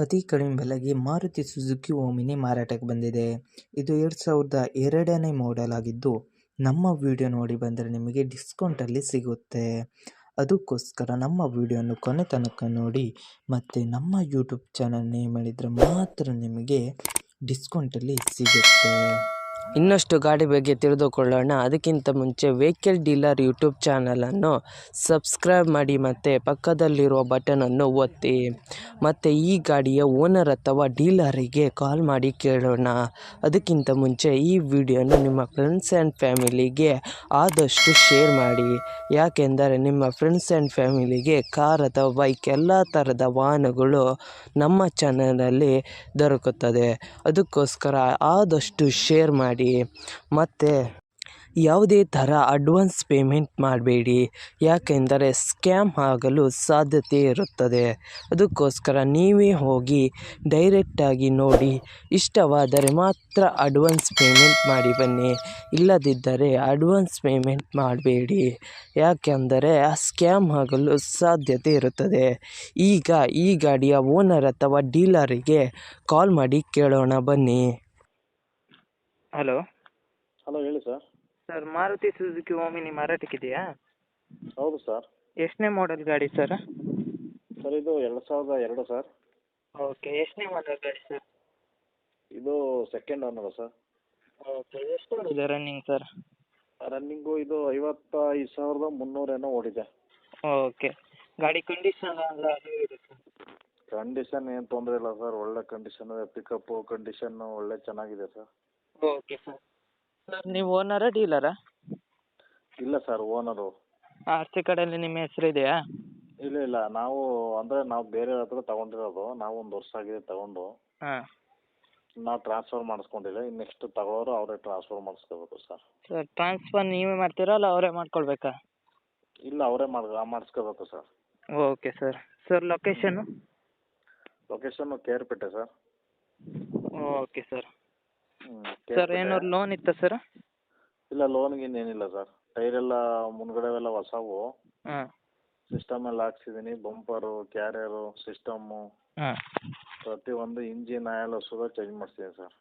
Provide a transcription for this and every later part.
ಅತಿ ಕಡಿಮೆ ಬೆಲೆಗೆ ಮಾರುತಿ ಸುಜುಕಿ ಓಮಿನಿ ಮಾರಾಟಕ್ಕೆ ಬಂದಿದೆ. ಇದು 2002ನೇ ಮಾಡೆಲ್ ಆಗಿದ್ದು, ನಮ್ಮ ವಿಡಿಯೋ ನೋಡಿ ಬಂದರೆ ನಿಮಗೆ ಡಿಸ್ಕೌಂಟಲ್ಲಿ ಸಿಗುತ್ತೆ. ಅದಕ್ಕೋಸ್ಕರ ನಮ್ಮ ವಿಡಿಯೋನ ಕೊನೆ ತನಕ ನೋಡಿ ಮತ್ತು ನಮ್ಮ ಯೂಟ್ಯೂಬ್ ಚಾನಲ್ ನೇಮ್ ಮಾಡಿದರೆ ಮಾತ್ರ ನಿಮಗೆ ಡಿಸ್ಕೌಂಟಲ್ಲಿ ಸಿಗುತ್ತೆ. ಇನ್ನಷ್ಟು ಗಾಡಿ ಬಗ್ಗೆ ತಿಳಿದುಕೊಳ್ಳೋಣ. ಅದಕ್ಕಿಂತ ಮುಂಚೆ ವೆಹಿಕಲ್ ಡೀಲರ್ ಯೂಟ್ಯೂಬ್ ಚಾನಲನ್ನು ಸಬ್ಸ್ಕ್ರೈಬ್ ಮಾಡಿ ಮತ್ತು ಪಕ್ಕದಲ್ಲಿರುವ ಬಟನನ್ನು ಒತ್ತಿ. ಮತ್ತು ಈ ಗಾಡಿಯ ಓನರ್ ಅಥವಾ ಡೀಲರಿಗೆ ಕಾಲ್ ಮಾಡಿ ಕೇಳೋಣ. ಅದಕ್ಕಿಂತ ಮುಂಚೆ ಈ ವಿಡಿಯೋನ ನಿಮ್ಮ ಫ್ರೆಂಡ್ಸ್ ಆ್ಯಂಡ್ ಫ್ಯಾಮಿಲಿಗೆ ಆದಷ್ಟು ಶೇರ್ ಮಾಡಿ. ಯಾಕೆಂದರೆ ನಿಮ್ಮ ಫ್ರೆಂಡ್ಸ್ ಆ್ಯಂಡ್ ಫ್ಯಾಮಿಲಿಗೆ ಕಾರ್ ಅಥವಾ ಬೈಕ್ ಎಲ್ಲ ಥರದ ವಾಹನಗಳು ನಮ್ಮ ಚಾನಲಲ್ಲಿ ದೊರಕುತ್ತದೆ. ಅದಕ್ಕೋಸ್ಕರ ಆದಷ್ಟು ಶೇರ್ ಮಾಡಿ. ಮತ್ತು ಯಾವುದೇ ಥರ ಅಡ್ವಾನ್ಸ್ ಪೇಮೆಂಟ್ ಮಾಡಬೇಡಿ, ಯಾಕೆಂದರೆ ಸ್ಕ್ಯಾಮ್ ಆಗಲು ಸಾಧ್ಯತೆ ಇರುತ್ತದೆ. ಅದಕ್ಕೋಸ್ಕರ ನೀವೇ ಹೋಗಿ ಡೈರೆಕ್ಟಾಗಿ ನೋಡಿ, ಇಷ್ಟವಾದರೆ ಮಾತ್ರ ಅಡ್ವಾನ್ಸ್ ಪೇಮೆಂಟ್ ಮಾಡಿ ಬನ್ನಿ. ಇಲ್ಲದಿದ್ದರೆ ಅಡ್ವಾನ್ಸ್ ಪೇಮೆಂಟ್ ಮಾಡಬೇಡಿ, ಯಾಕೆಂದರೆ ಸ್ಕ್ಯಾಮ್ ಆಗಲು ಸಾಧ್ಯತೆ ಇರುತ್ತದೆ. ಈಗ ಈ ಗಾಡಿಯ ಓನರ್ ಅಥವಾ ಡೀಲರಿಗೆ ಕಾಲ್ ಮಾಡಿ ಕೇಳೋಣ ಬನ್ನಿ. ಹಲೋ ಹಲೋ ಹೇಳಿ sir. Sir, Maruti Suzuki omni ಮಾರಾಟಕ್ಕಿದೆಯಾ? ಹೌದು ಸರ್. ಎಷ್ಟನೇ ಮಾಡೆಲ್ ಗಾಡಿ ಸರ್? ಸರ್ ಇದು 2002 ಸರ್. ಓಕೆ, ಎಷ್ಟನೇ ಮಾಡೆಲ್ ಗಾಡಿ ಸರ್? ಇದು ಸೆಕೆಂಡ್ ಓನರ್ ಸರ್. ಓಕೆ, ಎಷ್ಟು ಓಡಿದೆ ರನ್ನಿಂಗ್ ಸರ್? ರನ್ನಿಂಗು ಇದು 55,300 ಏನೋ ಓಡಿದೆ. ಓಕೆ, ಗಾಡಿ ಕಂಡೀಷನ್ ಎಲ್ಲ ಹೇಗಿದೆ ಸರ್? ಕಂಡೀಷನ್ ಏನು ತೊಂದರೆ ಇಲ್ಲ ಸರ್, ಒಳ್ಳೆ ಕಂಡೀಷನ್ ಇದೆ. ಪಿಕಪ್ಪು ಕಂಡೀಷನ್ನು ಒಳ್ಳೆ ಚೆನ್ನಾಗಿದೆ ಸರ್. Okay sir. ಸರ್, ನೀವು ಓನರಾ ಡೀಲರಾ? ಇಲ್ಲ ಸರ್, ಓನರು. ಆರ್ ಸಿ ಕಾರ್ಡಲ್ಲಿ ನಿಮ್ಮ ಹೆಸರು ಇದೆಯಾ? ಇಲ್ಲ ನಾವು ಬೇರೆ ಹತ್ರ ತಗೊಂಡಿರೋದು. ನಾವು 1 ವರ್ಷ ಆಗಿದೆ ತಗೊಂಡು. ಹಾಂ. ನಾವು ಟ್ರಾನ್ಸ್ಫರ್ ಮಾಡಿಸ್ಕೊಂಡಿಲ್ಲ. ಇನ್ನು ನೆಕ್ಸ್ಟ್ ತಗೋರು ಅವರೇ ಟ್ರಾನ್ಸ್ಫರ್ ಮಾಡಿಸ್ಕೋಬೇಕು ಸರ್. ಸರ್, ಟ್ರಾನ್ಸ್ಫರ್ ನೀವೇ ಮಾಡ್ತೀರಾ ಅಲ್ಲ ಅವರೇ ಮಾಡ್ಕೊಳ್ಬೇಕಾ? ಇಲ್ಲ, ಅವರೇ ಮಾಡಿಸ್ಕೋಬೇಕು sir. Okay sir. Sir, location? Location Kerpete sir. Okay sir. Sir, ಏನಾದ್ರು ಲೋನ್ ಇತ್ತಾ ಸರ್? ಇಲ್ಲ, ಲೋನ್ಗಿನ್ನೇನಿಲ್ಲ ಸರ್. ಟೈರೆಲ್ಲ ಮುಂದ್ಗಡೆ ಎಲ್ಲ ಹೊಸವು. ಹಾಂ. ಸಿಸ್ಟಮ್ ಎಲ್ಲ ಹಾಕ್ಸಿದ್ದೀನಿ. ಬಂಪರು, ಕ್ಯಾರಿಯರು, ಸಿಸ್ಟಮ್ಮು ಹಾಂ. ಪ್ರತಿಯೊಂದು ಇಂಜಿನ್ ಆಯಿಲ್ ಸುದ ಚೇಂಜ್ ಮಾಡಿಸ್ತೀನಿ ಸರ್.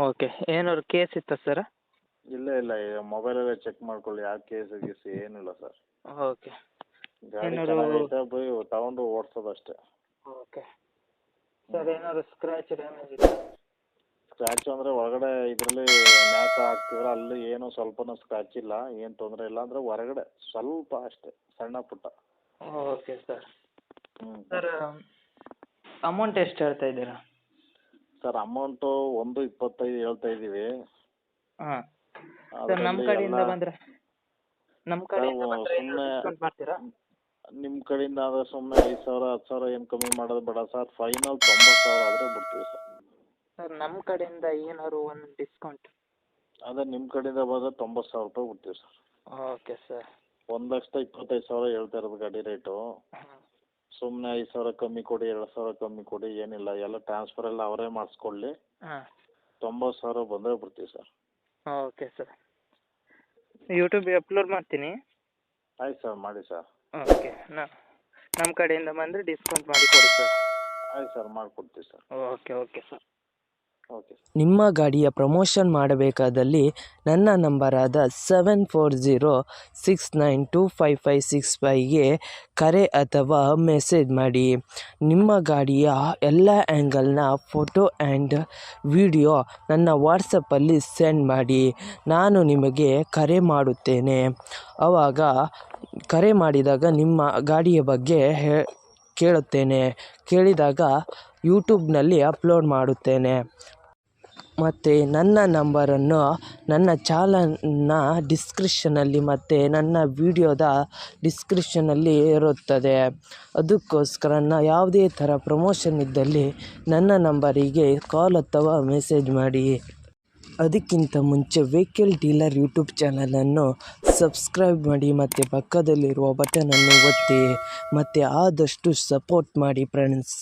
ಓಕೆ, ಏನಾದ್ರು ಕೇಸ್ ಇತ್ತಾ ಸರ್? ಇಲ್ಲ ಮೊಬೈಲಲ್ಲೇ ಚೆಕ್ ಮಾಡ್ಕೊಳ್ಳಿ. ಯಾವ ಕೇಸ್ ಗೀಸ್ ಏನಿಲ್ಲ ಸರ್. ಓಕೆ. ಗಾಡಿ ಚೆನ್ನಾಗೈತೆ, ತಗೊಂಡು ಓಡಿಸೋದಷ್ಟೇ. ಓಕೆ ಸರ್, ಏನಾದ್ರು ಸ್ಕ್ರ್ಯಾಚ್ ಡ್ಯಾಮೇಜ್ ಇತ್ತಾ? ಸ್ಕ್ರ್ಯಾಚ್ ಅಂದರೆ ಒಳಗಡೆ ಇದರಲ್ಲಿ ಮ್ಯಾಟ್ ಹಾಕ್ತಿದ್ರೆ ಅಲ್ಲಿ ಏನು ಸ್ವಲ್ಪನೂ ಸ್ಕ್ರ್ಯಾಚ್ ಇಲ್ಲ, ಏನು ತೊಂದರೆ ಇಲ್ಲ. ಅಂದರೆ ಹೊರಗಡೆ ಸ್ವಲ್ಪ ಅಷ್ಟೇ, ಸಣ್ಣ ಪುಟ್ಟ. Okay sir. ಸರ್, ಅಮೌಂಟ್ ಎಷ್ಟು ಹೇಳ್ತಾ ಇದ್ದೀರಾ? ಸರ್, ಅಮೌಂಟು 1.25 ಹೇಳ್ತಾ ಇದ್ದೀವಿ. ಹಾಂ. ಸರ್, ನಮ್ಮ ಕಡೆಯಿಂದ ಬಂದರೆ ಡಿಸ್ಕೌಂಟ್ ಮಾಡ್ತೀರಾ? ನಿಮ್ಮ ಕಡೆಯಿಂದ ಆದರೆ ಸುಮ್ಮನೆ 5,000 10,000 ಏನು ಕಮ್ಮಿ ಮಾಡೋದು ಬೇಡ ಸರ್. ಫೈನಲ್ 90,000 ಆದರೆ ಬಿಡ್ತೀವಿ ಸರ್. ಸರ್, ನಮ್ಮ ಕಡೆಯಿಂದ ಏನಾದ್ರು ಒಂದು ಡಿಸ್ಕೌಂಟ್? ಅದೇ ನಿಮ್ಮ ಕಡೆಯಿಂದ ಬಂದರೆ 90,000 ರೂಪಾಯಿ ಬಿಡ್ತೀವಿ ಸರ್. Okay sir. 1,25,000 ಹೇಳ್ತಾ ಇರೋದು ಗಾಡಿ ರೇಟು. ಸುಮ್ಮನೆ 5,000 ಕಮ್ಮಿ ಕೊಡಿ, 2,000 ಕಮ್ಮಿ ಕೊಡಿ ಏನಿಲ್ಲ. ಎಲ್ಲ ಟ್ರಾನ್ಸ್ಫರ್ ಎಲ್ಲ ಅವರೇ ಮಾಡಿಸ್ಕೊಳ್ಳಿ. ಹಾಂ. 90,000 ಬಂದರೆ ಬಿಡ್ತೀವಿ ಸರ್. Okay sir. ಯೂಟ್ಯೂಬಿಗೆ ಅಪ್ಲೋಡ್ ಮಾಡ್ತೀನಿ. ಆಯ್ತು ಸರ್, ಮಾಡಿ ಸರ್. ಓಕೆ, ನಮ್ಮ ಕಡೆಯಿಂದ ಬಂದರೆ ಡಿಸ್ಕೌಂಟ್ ಮಾಡಿ ಕೊಡಿ ಸರ್. ಆಯ್ತು ಸರ್, ಮಾಡಿಕೊಡ್ತೀವಿ ಸರ್. Okay sir. ಓಕೆ. ನಿಮ್ಮ ಗಾಡಿಯ ಪ್ರಮೋಷನ್ ಮಾಡಬೇಕಾದಲ್ಲಿ ನನ್ನ ನಂಬರಾದ 7406925565ಗೆ ಕರೆ ಅಥವಾ ಮೆಸೇಜ್ ಮಾಡಿ. ನಿಮ್ಮ ಗಾಡಿಯ ಎಲ್ಲ ಆ್ಯಂಗಲ್ನ ಫೋಟೋ ಆ್ಯಂಡ್ ವಿಡಿಯೋ ನನ್ನ ವಾಟ್ಸಪ್ಪಲ್ಲಿ ಸೆಂಡ್ ಮಾಡಿ. ನಾನು ನಿಮಗೆ ಕರೆ ಮಾಡುತ್ತೇನೆ. ಆವಾಗ ಕರೆ ಮಾಡಿದಾಗ ನಿಮ್ಮ ಗಾಡಿಯ ಬಗ್ಗೆ ಕೇಳಿದಾಗ ಯೂಟ್ಯೂಬ್ನಲ್ಲಿ ಅಪ್ಲೋಡ್ ಮಾಡುತ್ತೇನೆ. ಮತ್ತು ನನ್ನ ನಂಬರನ್ನು ನನ್ನ ಚಾನಲ್ನ ಡಿಸ್ಕ್ರಿಪ್ಷನಲ್ಲಿ ಮತ್ತು ನನ್ನ ವಿಡಿಯೋದ ಡಿಸ್ಕ್ರಿಪ್ಷನಲ್ಲಿ ಇರುತ್ತದೆ. ಅದಕ್ಕೋಸ್ಕರ ಯಾವುದೇ ಥರ ಪ್ರಮೋಷನ್ ಇದ್ದಲ್ಲಿ ನನ್ನ ನಂಬರಿಗೆ ಕಾಲ್ ಅಥವಾ ಮೆಸೇಜ್ ಮಾಡಿ. ಅದಕ್ಕಿಂತ ಮುಂಚೆ ವೆಹಿಕಲ್ ಡೀಲರ್ ಯೂಟ್ಯೂಬ್ ಚಾನಲನ್ನು ಸಬ್ಸ್ಕ್ರೈಬ್ ಮಾಡಿ ಮತ್ತು ಪಕ್ಕದಲ್ಲಿರುವ ಬಟನನ್ನು ಒತ್ತಿ ಮತ್ತು ಆದಷ್ಟು ಸಪೋರ್ಟ್ ಮಾಡಿ ಫ್ರೆಂಡ್ಸ್.